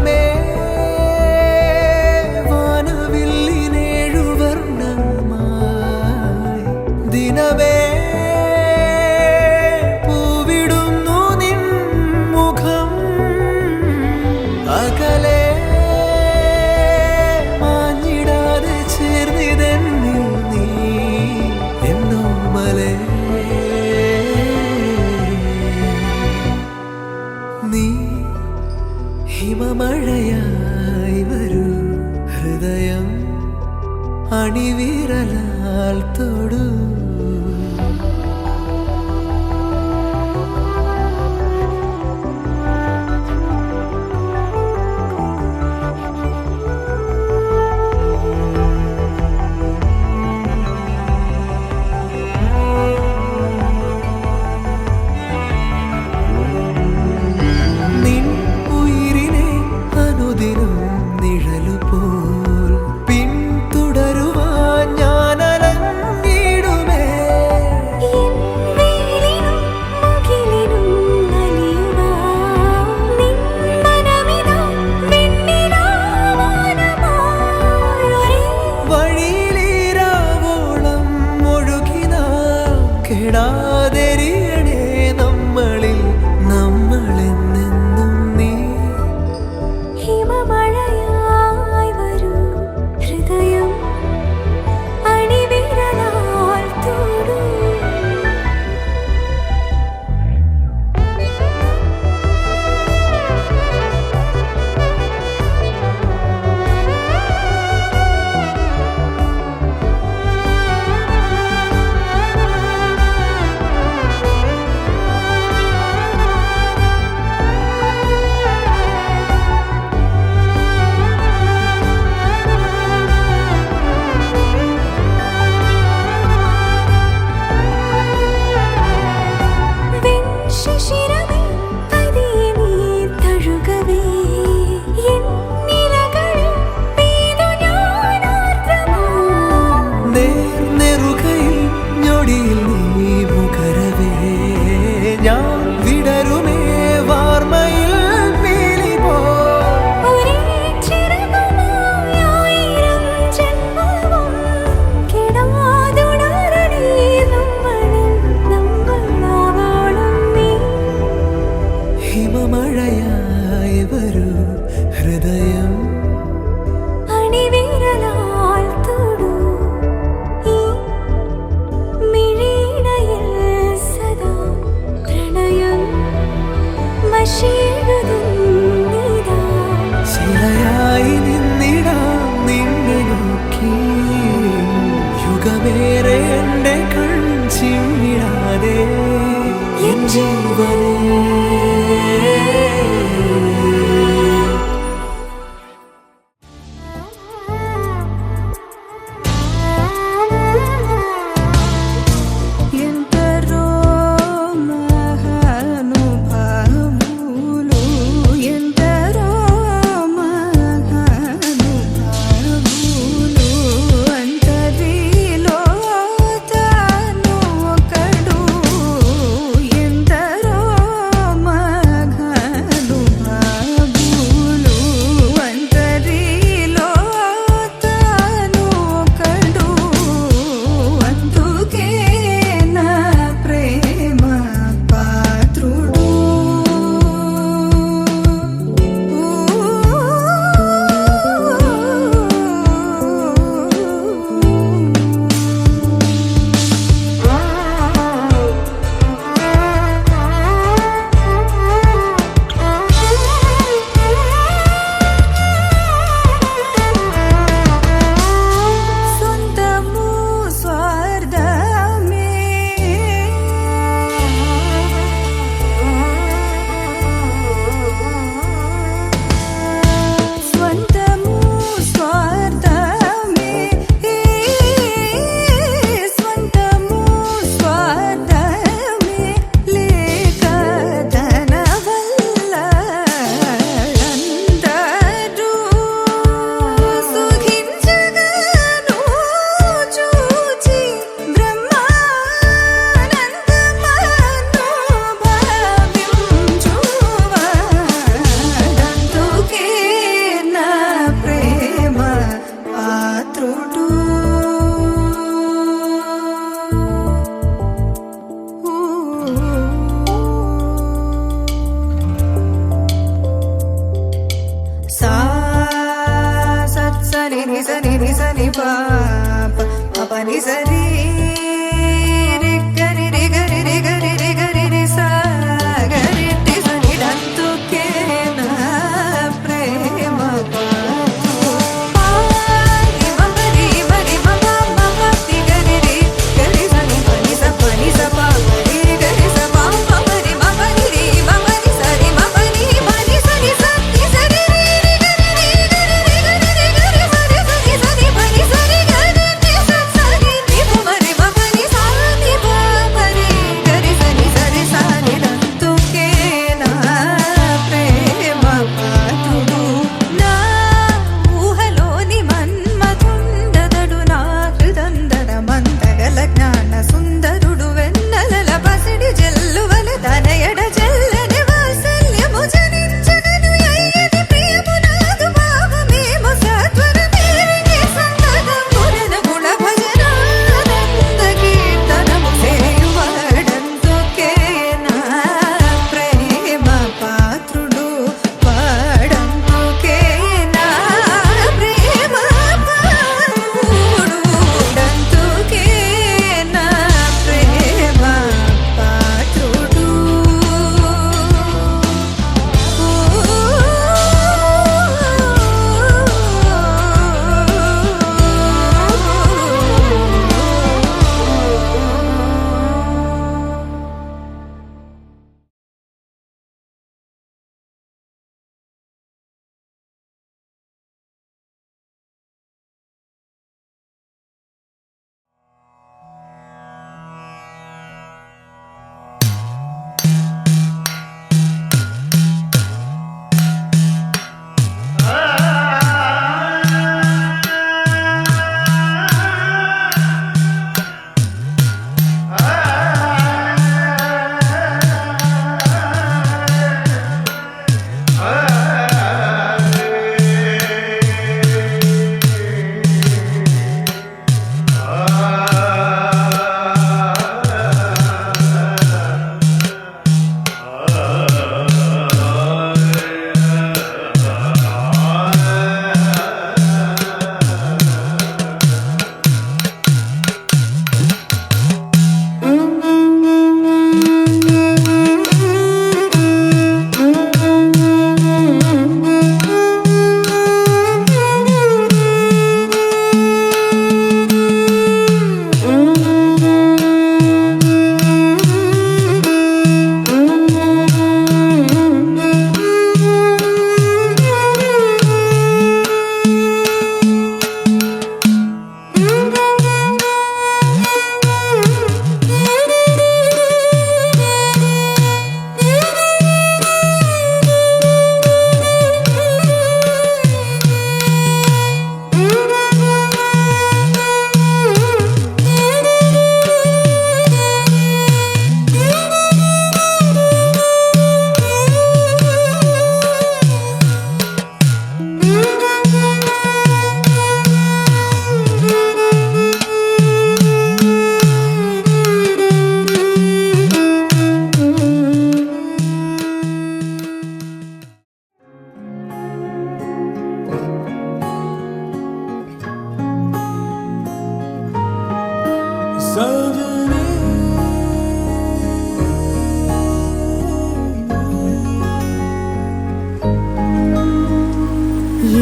ദിനമേ വാനവില്ലിനേഴുവർണ്ണമായി ദിനമേ പൂവിടുന്നു നിൻ മുഖം അകലെ മാഞ്ഞിടാതെ ചേർന്നിതെന്നിൽ നീ എന്നോമലേ നീ ഹിമമഴയായി വരൂ ഹൃദയം അണിവിരലാൽ തൊടൂ നിഴലുപോൽ പിന്തുടരുവാൻ ഞാൻ അലഞ്ഞിടുമേ ni ni sa ni ni sa ni pa pa pa pa ni sa ni re ga ni re ga ni re ga ni re ga ni re sa ga ni ti sa ni dantu ke na prema pa pa ni ma ga ni ma pa ma ti ga ni re ga ni sa ni pa ni sa pa ni sa pa ni re ga ni sa pa pa ma ni re ma ni sa ni ma ni ma ni sa ni sa ni sa ni re ga ni re ga ni re ga ni re ga ni sa ni sa ni sa ni pa ni sa ni ga ni ni sa sa ni ni pa ma ni sa ni pa ma ni ga ni sa ni sa ni da tu ke na ప్రేమ పాటుడు నా ఊహలోని మన్మథుండదడు నా హృదందర మందగల జ్ఞాన సుందరుడు వెన్నెలల పసిడి జల్లువల తనయడ జల్లని వాత్సల్యము జనించగను అయ్యది ప్రియము నాదు భావమేమో సత్వరమేరిని సంతతం గుణన గుణ భజనానంద కీర్తనము సేయువాడందుకే నా ప్రేమ పాత్రుడు వాడందుకే నా ప్రేమ పాత్రుడు డందుకే నా ప్రేమ పాత్రుడు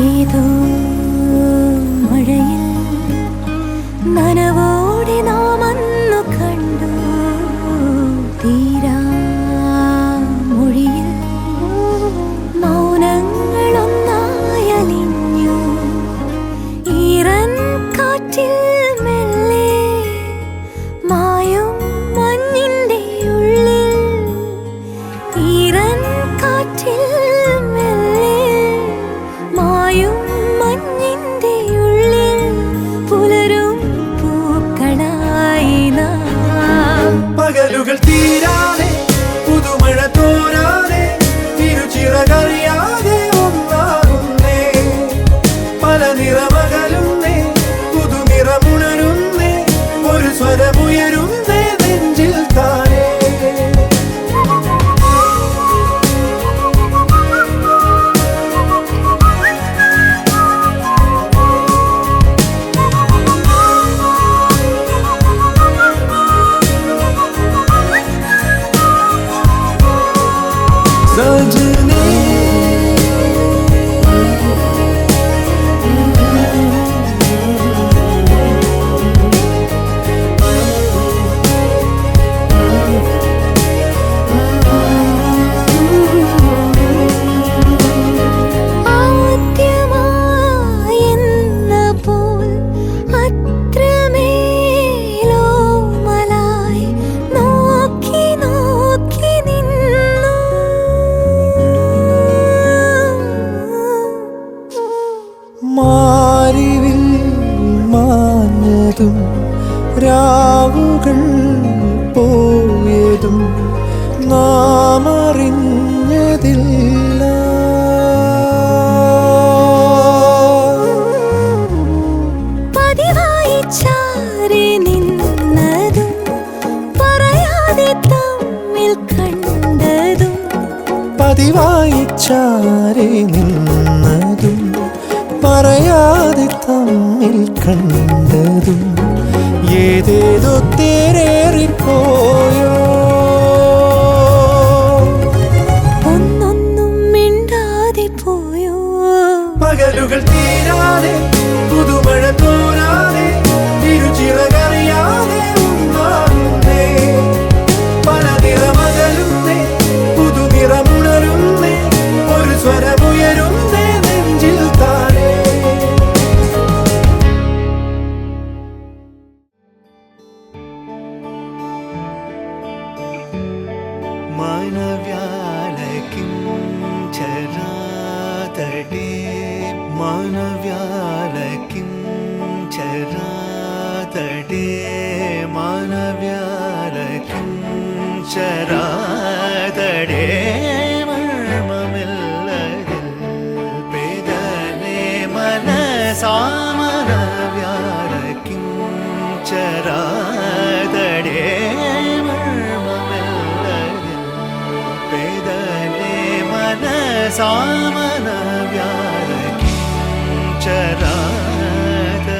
ഏതോ മഴയിൽ നനവോടെ നാം അന്നു കണ്ടു തീരാ മൊഴിയിൽ മൗനങ്ങളൊന്നായലിഞ്ഞു ഈറൻ കാറ്റിൽ മെല്ലെ മായും മഞ്ഞിൻ്റെ ഉള്ളിൽ ഈറൻ കാറ്റിൽ മെല്ലെ മായും മഞ്ഞിൻ്റെ ഉള്ളിൽ മാറിവിൽ മാഞ്ഞതും രാവുകൾ പോയതും നാം അറിഞ്ഞതില്ല. പതിവായി ചാരി നിന്നതും പറയാതെ തമ്മിൽ കണ്ടതും പതിവായി ചാരി നിന്നതും പറയാതെ തമ്മിൽ കണ്ടതും ഏതേതോ തേരേറിപ്പോയോ. ഒന്നൊന്നും മിണ്ടാതെ പോയോ. പകലുകൾ തീരാതെ പുതുമഴ തോരാതെ ഇരുചിറകറിയാതെ ഉണ്ടാകുന്നേ. പല നിറമകലുന്നേ പുതുനിറമുണരുന്നേ. ഒരു സ്വരമുയരുന്നേ നെഞ്ചിൽ താഴെ. മാനവ്യാലകിം ചരാതടേ മാനവ്യാലകിം ചരാതടേ മാനവ്യാലകിം ചരാതടേ മർമ്മമില്ലതിൽ പേദനേ മനസാമനവ്യാലകിം ചരാതടേ സാമനവ്യാലകിം ചരാതടേ.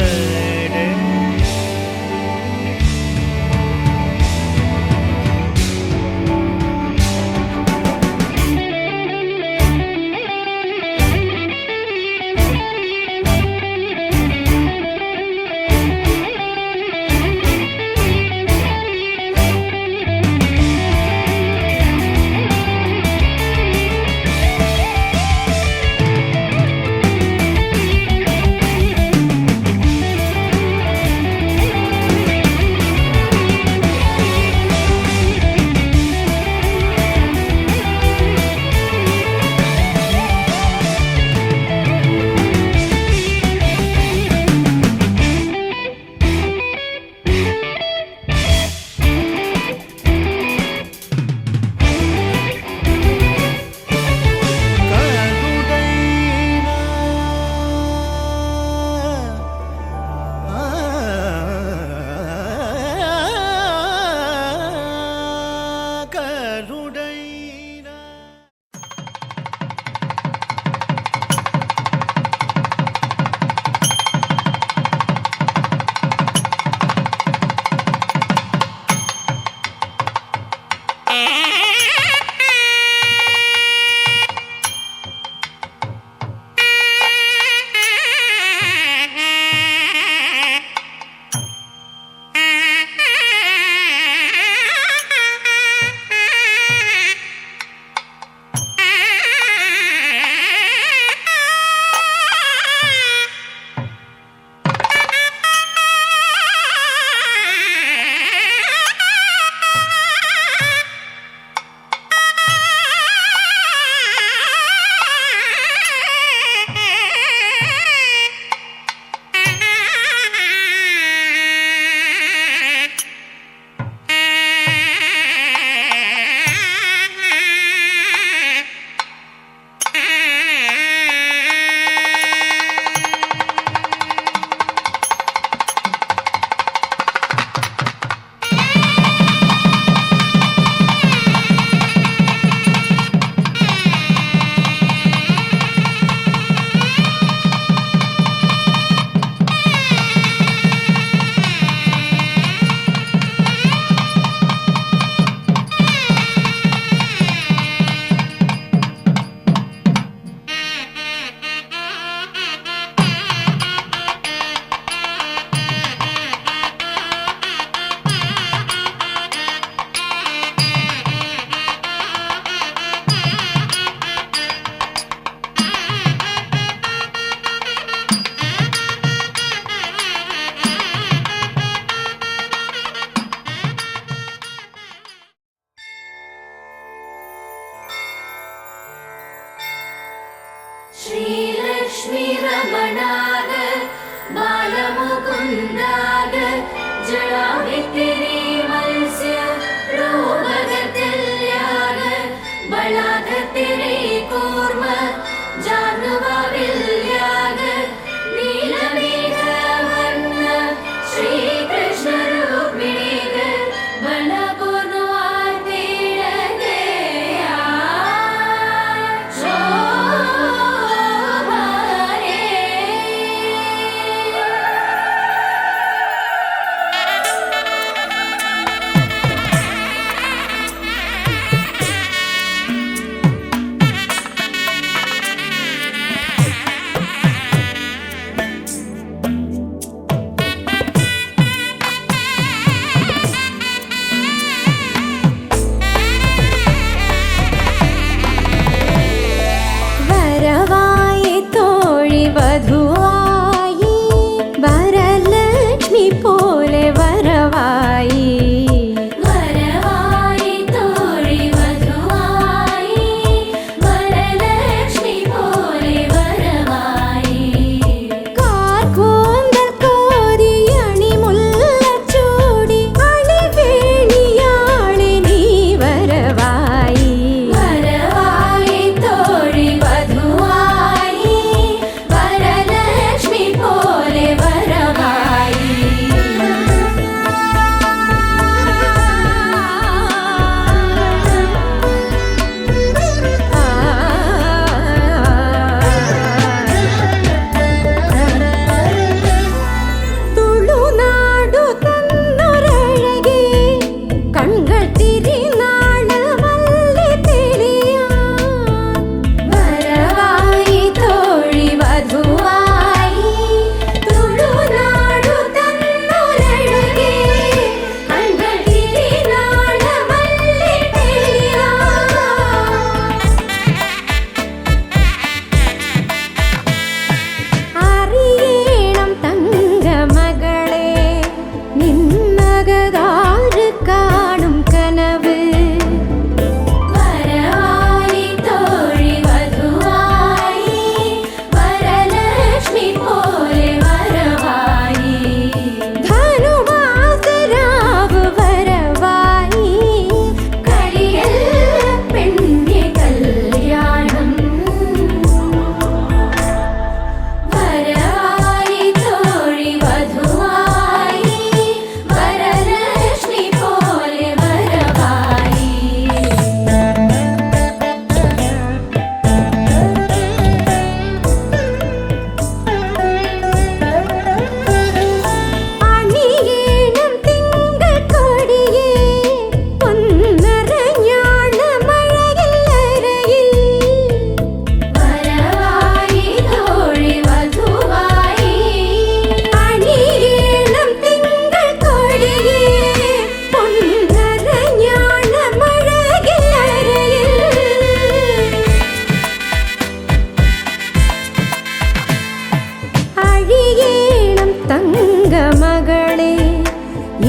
കനിയേണം തങ്കമകളെ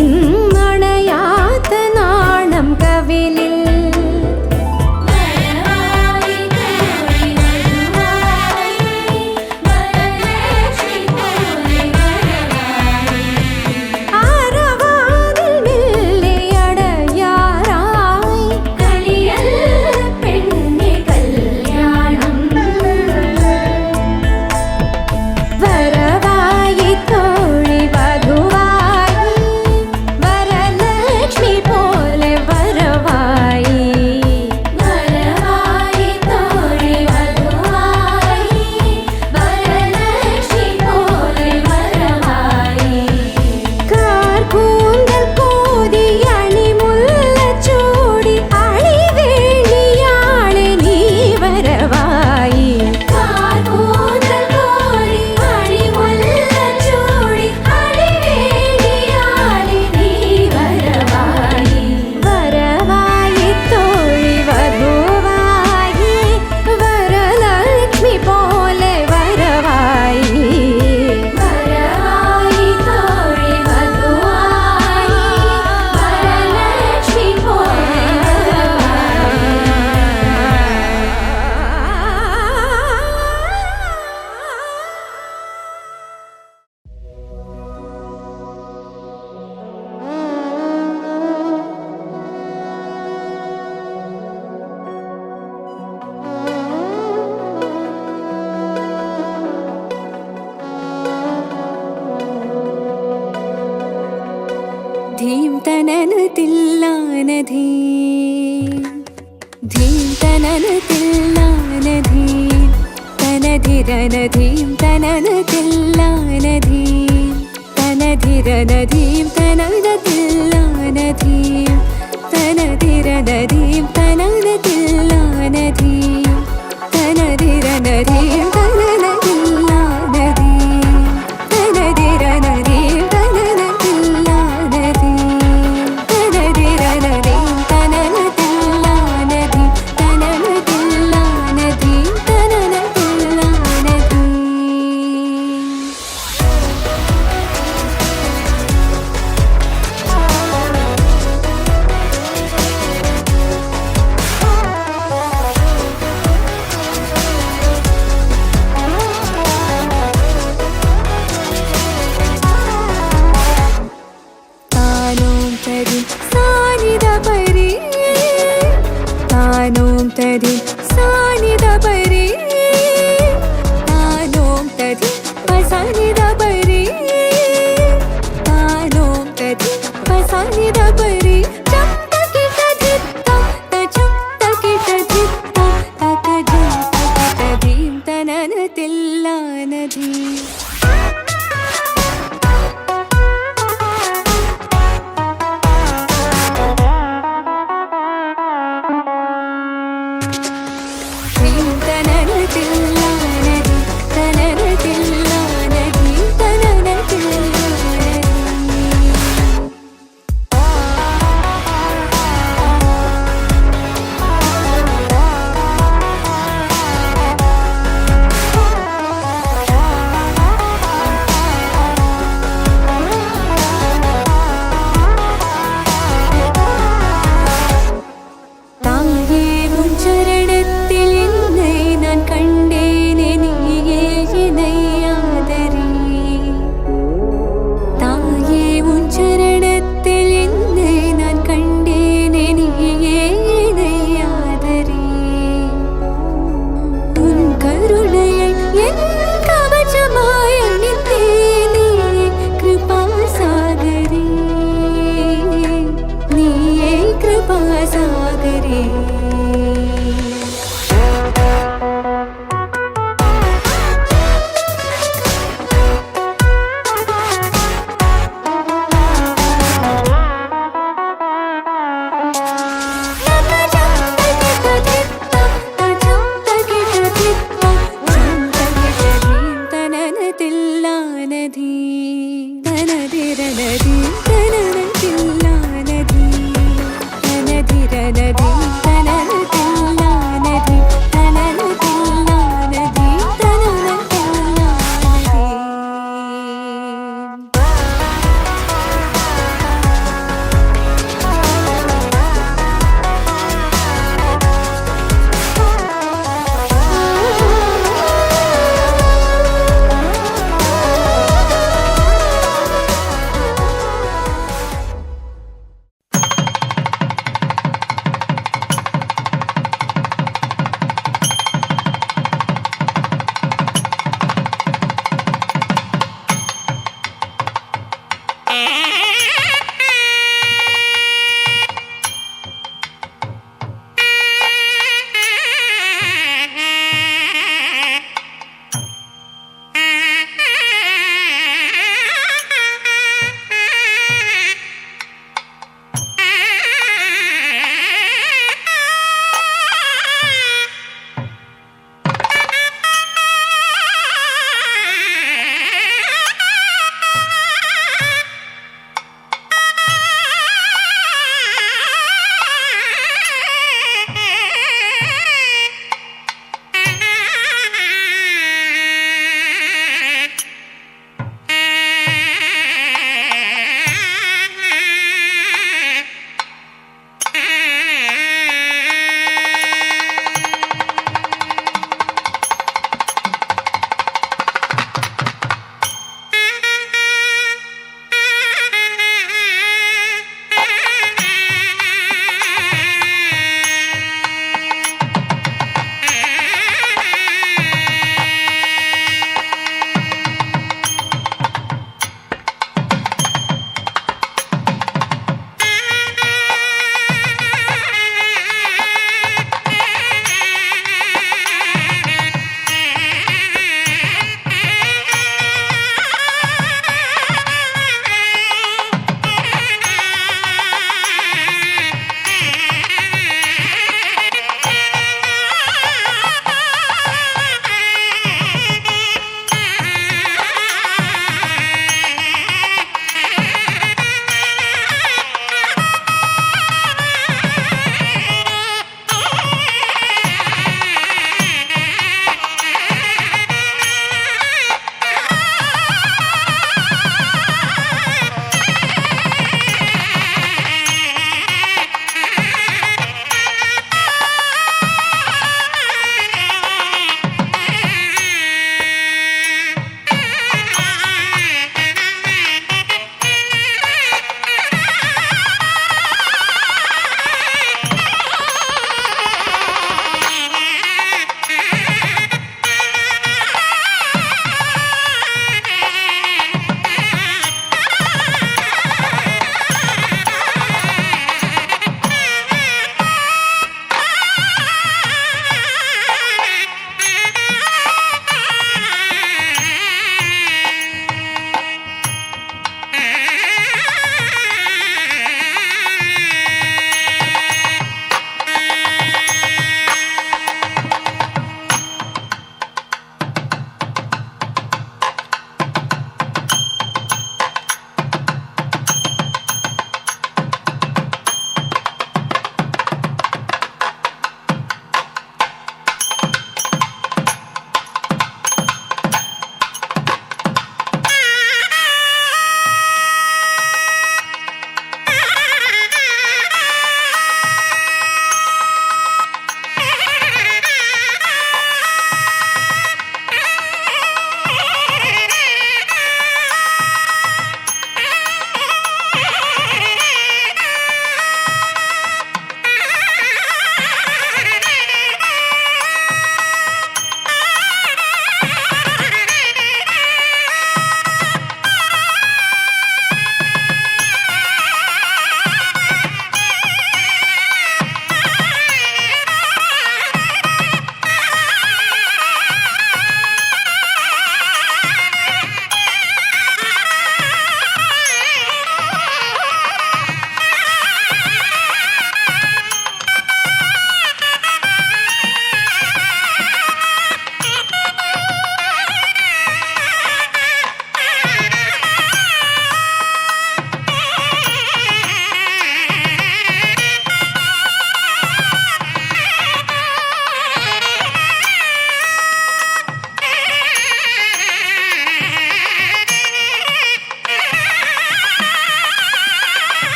ഇന്നണയാത്ത നാണം കവിളിൽ ധീം തനന തില്ലാനധീ ധീം തനന തില്ലാനധീ തനധിരനധീം തനന തില്ലാനധീ തനധിരനധീം തനന തില്ലാനധീ തനധിരനധീം തനന തില്ലാനധീ തനധിരനധീം തനന തില്ലാനധീ തനധിരനധീം തനന തില്ലാനധീ തനധിരനധീം തനന തില്ലാനധീ തനന തില്ലാനധീ തനന തില്ലാനധീ. താനോം തരി സാനിദ പരി താനോം തരി സാനിദ പരി താനോം തരി പസാനിദ പരി താനോം തരി പസാനിദ പരി ചംതകിട ധിത്ത ചംതകിട ധിത്ത തകജ തകദീം തനന തില്ലാനധീ. ധീം തനന തില്ലാനധീ തനന തില്ലാനധീ തനന തില്ലാനധീ. തായേ ഉൻ ചരണത്തിൽ എന്നെ ഞാൻ കണ്ടേനെ നീയേ ഇണയാദരീ. തായേ ഉൻ ചരണത്തിൽ എന്നെ ഞാൻ കണ്ടേനെ നീയേ ഇണയാദരീ. ഉൻ കരുണയെ എൻ കവചമായി അണിന്തേനെ കൃപാസാഗരീ. നീയേ കൃപാസാഗരീ.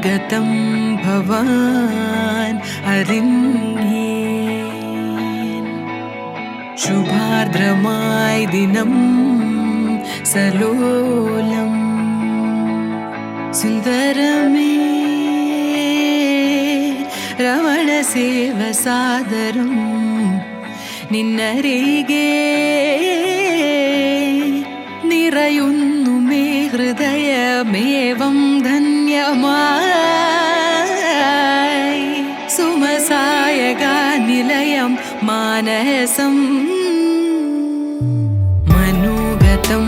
മനോഗതം ഭവാൻ അറിഞ്ഞേ ശുഭാർദ്രമായി ദിനം സലോലം സുന്ദരമേ രമണ സേവ സാദരം നിന്നരികെ നിറയുന്നു മേ ഹൃദയമേവം ധന്യമായി സുമസായക നിലയം മാനസം മനോഗതം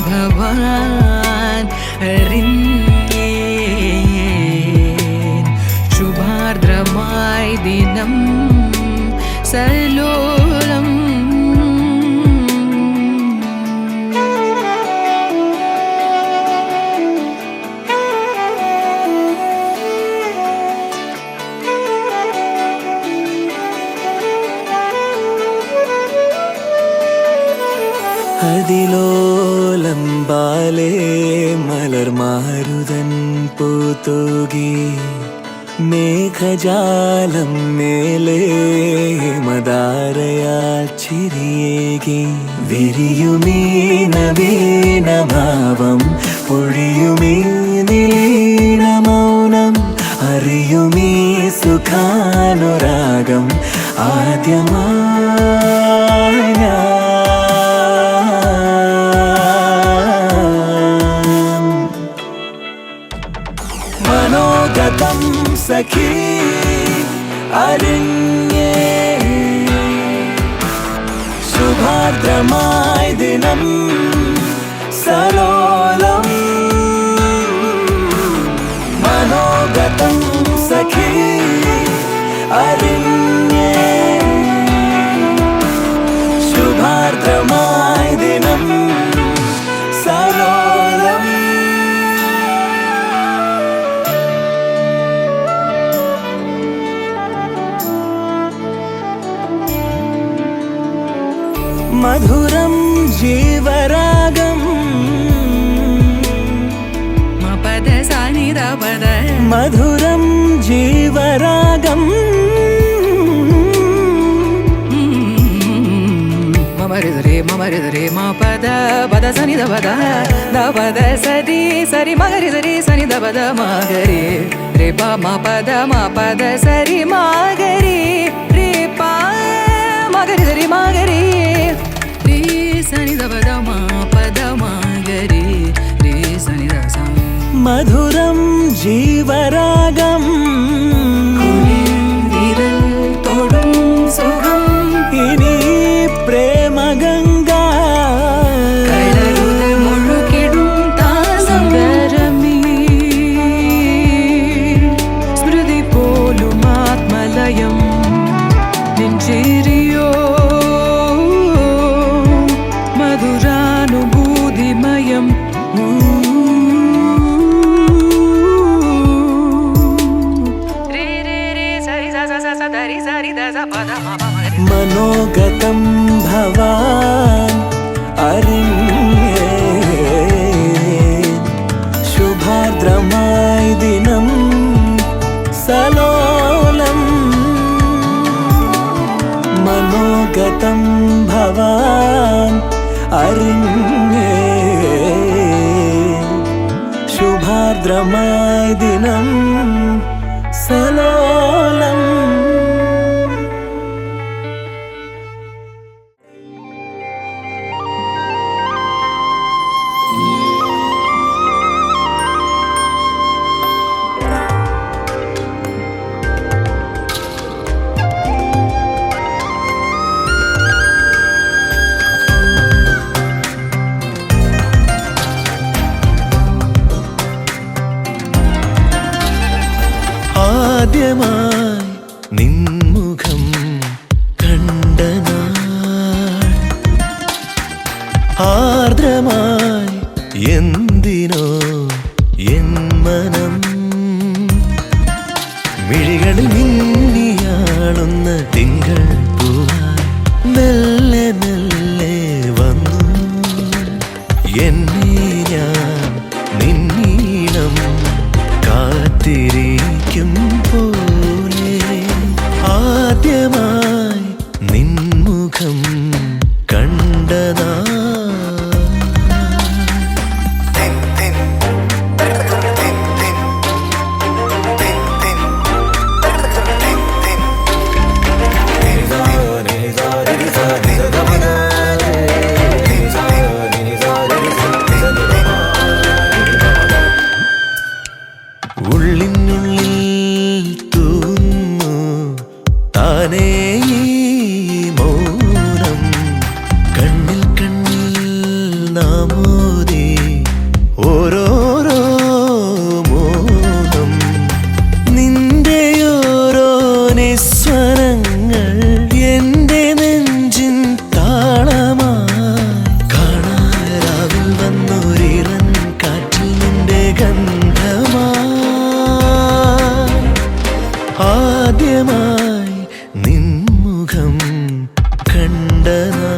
ഭവാൻ അറിഞ്ഞേ ശുഭാർദ്രമായി ദിനം സലോലം അതിലോലംബാലേ മലർമാരുതൻ പൂത്തൂകി മേഘജാലം മേലേ മദാരയാൽ ചിരിയേകി വിരിയുമീ നവീനഭാവം പൊഴിയുമീ നിലീനമൗനം അറിയുമീ സുഖാനുരാഗം ആദ്യമായി മനോഗതം സഖി അറിഞ്ഞേ ശുഭാർദ്രമായി ദിനം സലോലം മനോഗതം സഖി അറിഞ്ഞേ ശുഭാർദ്രമായി ദിനം സലോലം മധുരം ജീവരാഗം മപദ സാനിദ പദ മധുരം ജീവരാഗം മമരിദരേ മപദ പദ സനിദ പദ ദ പദ സരി സരി മഗരിദരേ സനിദ പദ മഗരി രേ പ മപദ സരി മഗരി രേ പ മഗരിദരേ മഗരി രേ സനിദ പദ മഗരി രേ സനിദ സ മധുരം ജീവരാഗം വിരൽ തൊടും സുഖം ഇനി പ്രേമഗംഗ കടലുകൾ മുഴുകിടും താസംഗരമീ സ്മൃതി പോലും ആത്മലയം നെഞ്ചേരിയോ മധുരാനുഭൂതിമയം മനോഗതം ഭവാൻ അറിഞ്ഞേ ശുഭാർദ്രമായി ദിനം സലോലം മനോഗതം ഭവാൻ അറിഞ്ഞേ ശുഭാർദ്രമായി ദിനം സലോലം ആദ്യമായി നിൻമുഖം കണ്ട നാൾ ആർദ്രമായി എന്തിനോ എൻ മനം മിഴികളിൽ മിന്നിയാളുന്ന തിങ്കൾ പൂവായി മെല്ലെ മെല്ലെ വന്നു എന്നെ ഞാൻ നിന്നീളം കാത്തിരി സ്വപ്നങ്ങൾ എന്റെ നെഞ്ചിൻ താളമായി കാണാരാവിൽ വന്നൊരിറൻ കാറ്റിൽ നിന്റെ ഗന്ധമായി ആദ്യമായി നിൻമുഖം കണ്ടനാ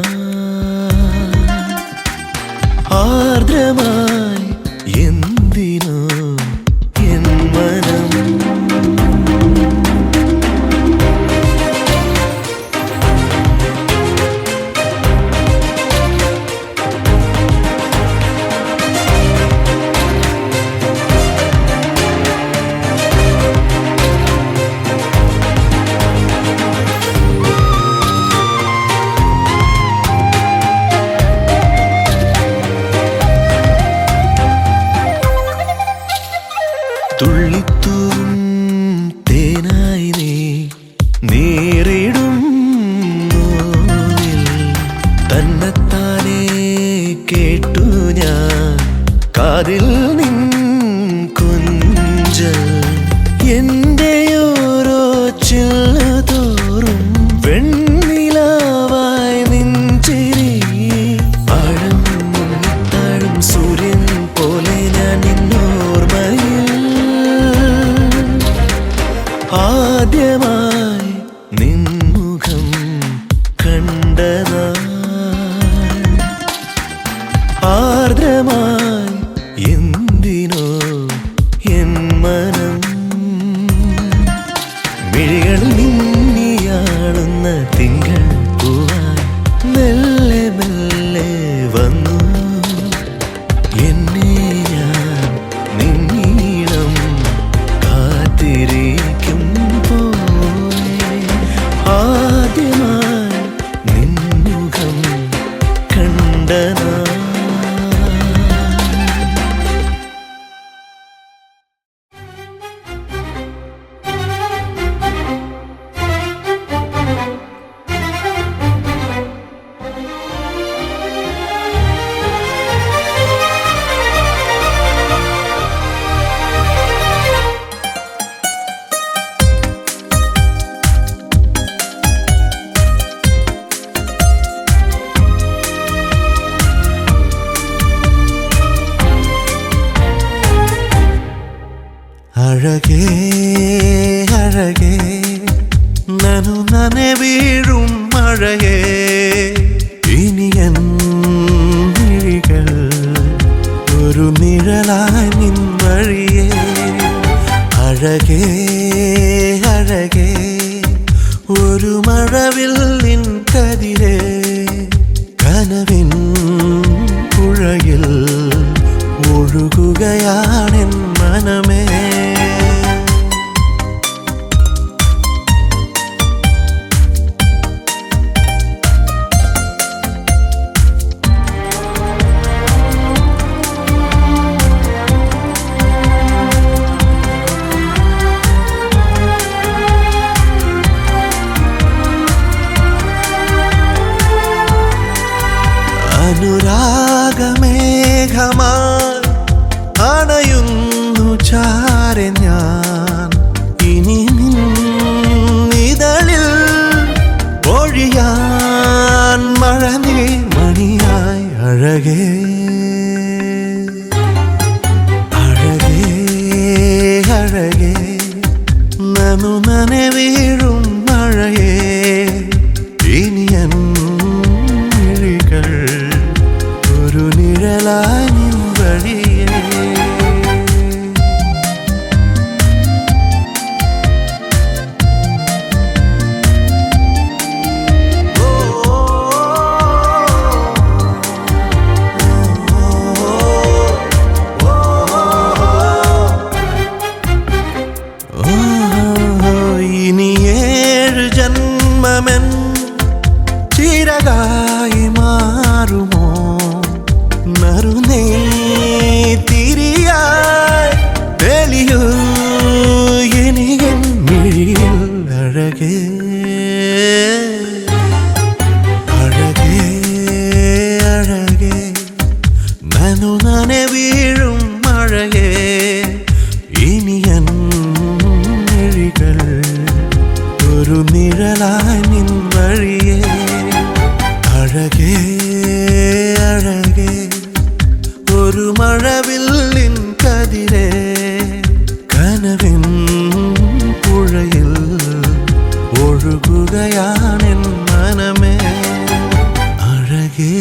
ആർദ്രമായി എന്തിനോ എൻ മനം തുള്ളിത്തൂം തേനായി നീ നേരിടും നോവിൽ തന്നെത്താനെ കേട്ടു ഞാൻ കാതിൽ നിൻ കൊഞ്ചൽ എന്റെ ഓരോ ചില്ലതോറും വെണ്ണിലാവായി നിൻ ചിരി ആഴം മുങ്ങിത്താഴും സൂര്യൻ പോലെ ഞാൻ നിന്നോർമ്മയിൽ ആദ്യമായി നിൻമുഖം കണ്ടതാ ആർദ്രമായി എന്തിനോ എൻ മനം മിഴികളിൽ നിന്നിയാളുന്ന തിങ്കൾ പൂവായി മെല്ലെ മെല്ലെ വന്നു എന്നെ ഞാൻ നിന്നീളം കാത്തിരിക്കും പോലെ ആദ്യമായി നിൻമുഖം കണ്ടനാ അഴകേ അഴകേ നനു നനെ വീഴും മഴയേ ഇനിയൻ മിഴികൾ ഒരു നിഴലായി നിൻ വഴിയേ അഴകേ അഴകേ ഒരു മഴവില്ലിൻ കതിരേ കനവിൻ പുഴയിൽ ഒഴുകുകയാണെൻ മനമേ അനുരാഗമേഘമായി അണയുന്നു ചാരെ ഞാൻ ഇനി നിന്നിതളിൽ ഒഴിയാൻ മഴനീ മണിയായി അഴകേ അഴകേ അഴകേ നനു നനെ വീഴും മഴയേ ഇനിയൻ മിഴികൾ ഒരു നിഴലായി നിൻ വഴിയേ ഇനി 7 ജന്മമെൻ ചിരകായി മാറുമോ നറുനെയ്ത്തിരിയായി തെളിയൂ എനിയൻ മിഴിയിൽ അഴകേ അഴകേ അഴകേ നനു നനെ വീഴും മഴയേ ഇനിയൻ മിഴികൾ ഒരു നിഴലായി ഞാൻ നിൻ വഴിയേ അഴകേ അഴകേ ഒരു മഴവില്ലിൻ കതിരേ കനവിൻ പുഴയിൽ ഒഴുകുകയാണെൻ മനമേ അഴകേ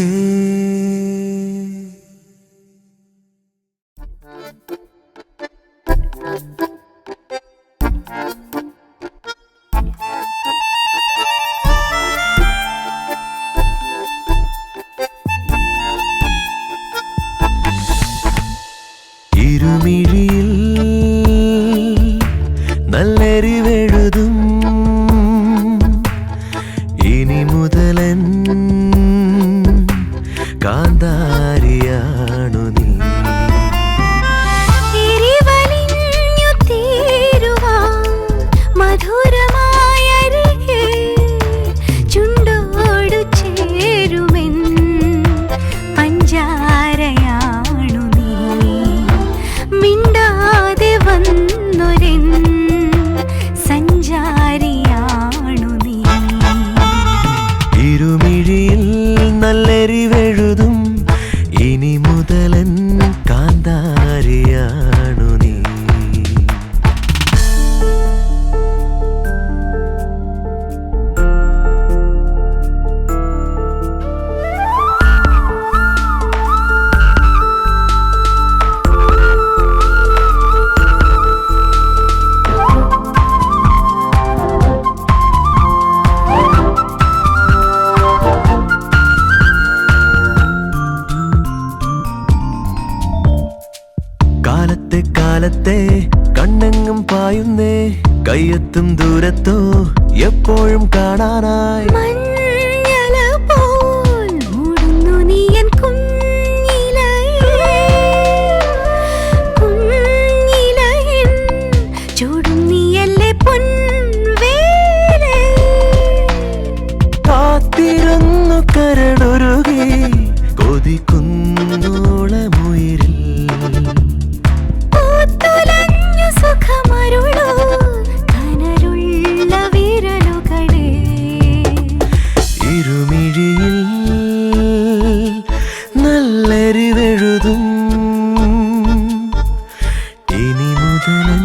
ഇരുമിഴിയിൽ നല്ലെരിവെഴുതും ഇനി മുതലൻ കാന്താരിയാണു നീ ചുണ്ടോടു ചേരുമെൻ പഞ്ചാരയാണു നീ മിണ്ടാതെ വന്നൊരെൻ സഞ്ചാരിയാണു നീ ഇരുമിഴിയിൽ നല്ലെരിവെഴുതും ഇനി മുതലൻ കാന്താരിയാണു നീ കാലത്തെ കാലത്തെ കണ്ണെങ്ങും പായുന്നേ കയ്യെത്തും ദൂരത്തോ എപ്പോഴും കാണാനായി മഞ്ഞല പോൽ മൂടുന്നു നീ എൻ കുഞ്ഞിലയൻ ചൂടും നീയല്ലേ പൊൻവേലേ കാത്തിരുന്നു കരടുരുകി കൊതിക്കുന്നോളമുയിരിൽ പൂത്തുലഞ്ഞു സുഖമരുളോ കനരുള്ള വിരലുകളേ ഇരുമിഴിയിൽ നല്ലെരിവെഴുതും ഇനി മുതലൻ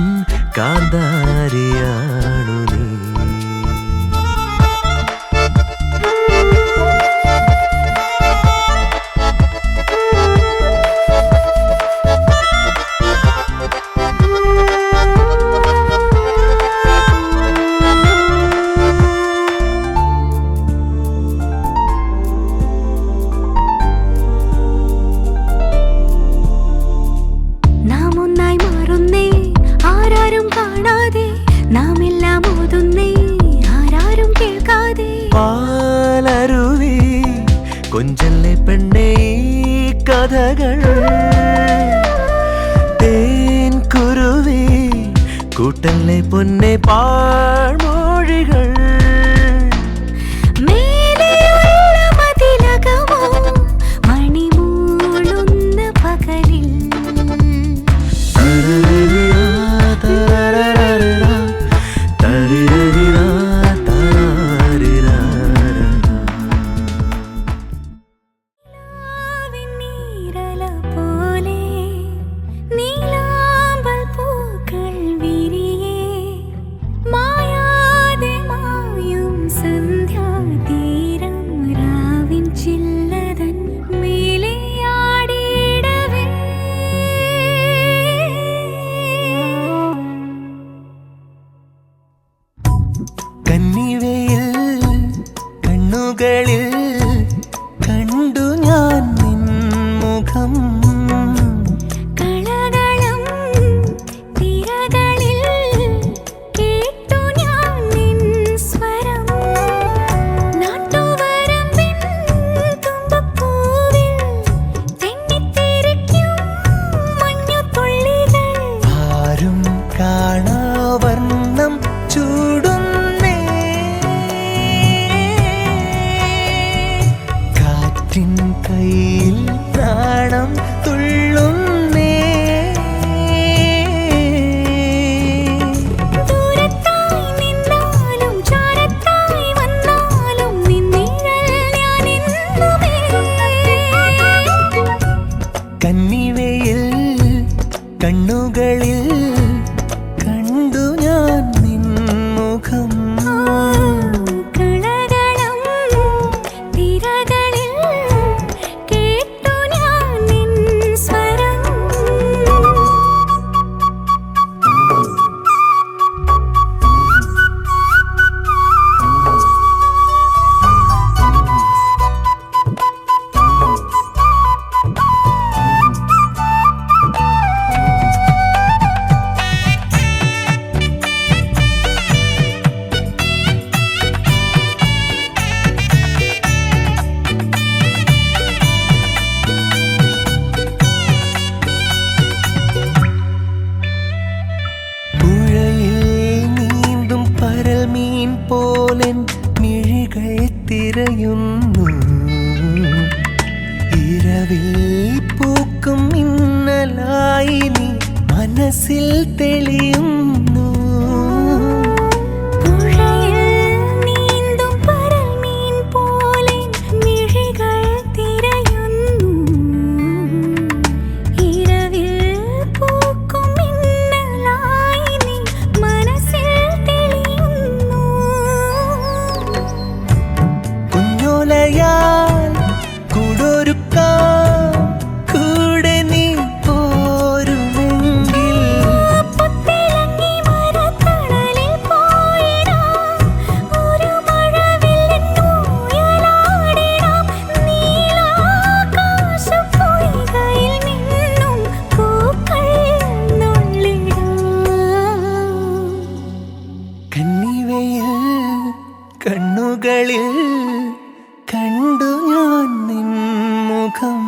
കാന്താരിയാണു നീ നാം ഒന്നായി മാറുന്നേ ആരാരും കാണാതെ നാം എല്ലാം ഓതുന്നേ ആരാരും കേൾക്കാതെ പാലരുവി കൊഞ്ചല്ലേ പെണ്ണേ ഈ കഥകൾ തേൻ കുരുവി കൂട്ടല്ലേ പൊന്നെ പാഴ്മൊഴികൾ മേലെയുള്ള മതിലകമോ മണിമൂളുന്ന പകലിൽ നീരല പോലെ നീലാമ്പൽ പൂക്കൾ വിരിയേ മായ മിഴികൾ തിരയുന്നു ഇരവിൽ പൂക്കും മിന്നലായി നീ മനസ്സിൽ തെളിയുന്നു കുഞ്ഞോലയാൽ കൂടൊരുക്കാം കൂടെ നീ പോരുമെങ്കിൽ കന്നിവയിൽ കണ്ണുകളിൽ കണ്ടു ഞാൻ നിൻ മുഖം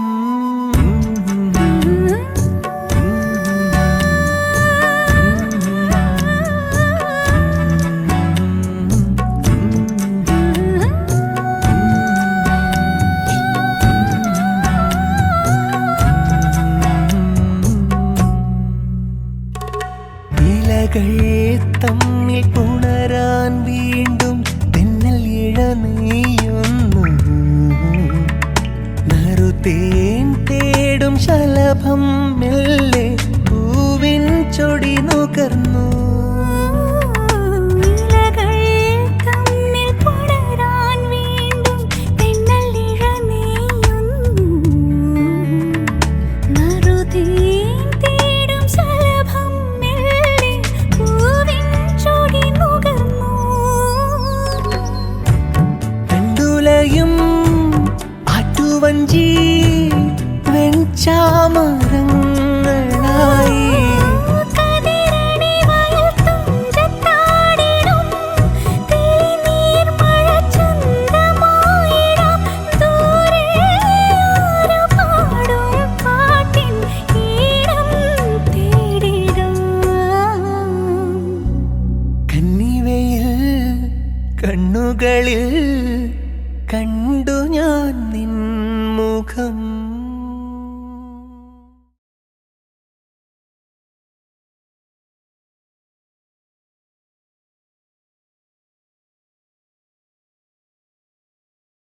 ഇലകൾ തമ്മിൽ പുണരാൻ വീണ്ടും തെന്നൽ ഇഴനെയ്യുന്നു നറുതേൻ തേടും ശലഭം മെല്ലെ പൂവിൻ ചൊടി നുകർന്നു ആറ്റുവഞ്ചി വെഞ്ചാമരങ്ങളായി കന്നിവയിൽ കണ്ണുകളിൽ കണ്ടു ഞാൻ നിൻ മുഖം.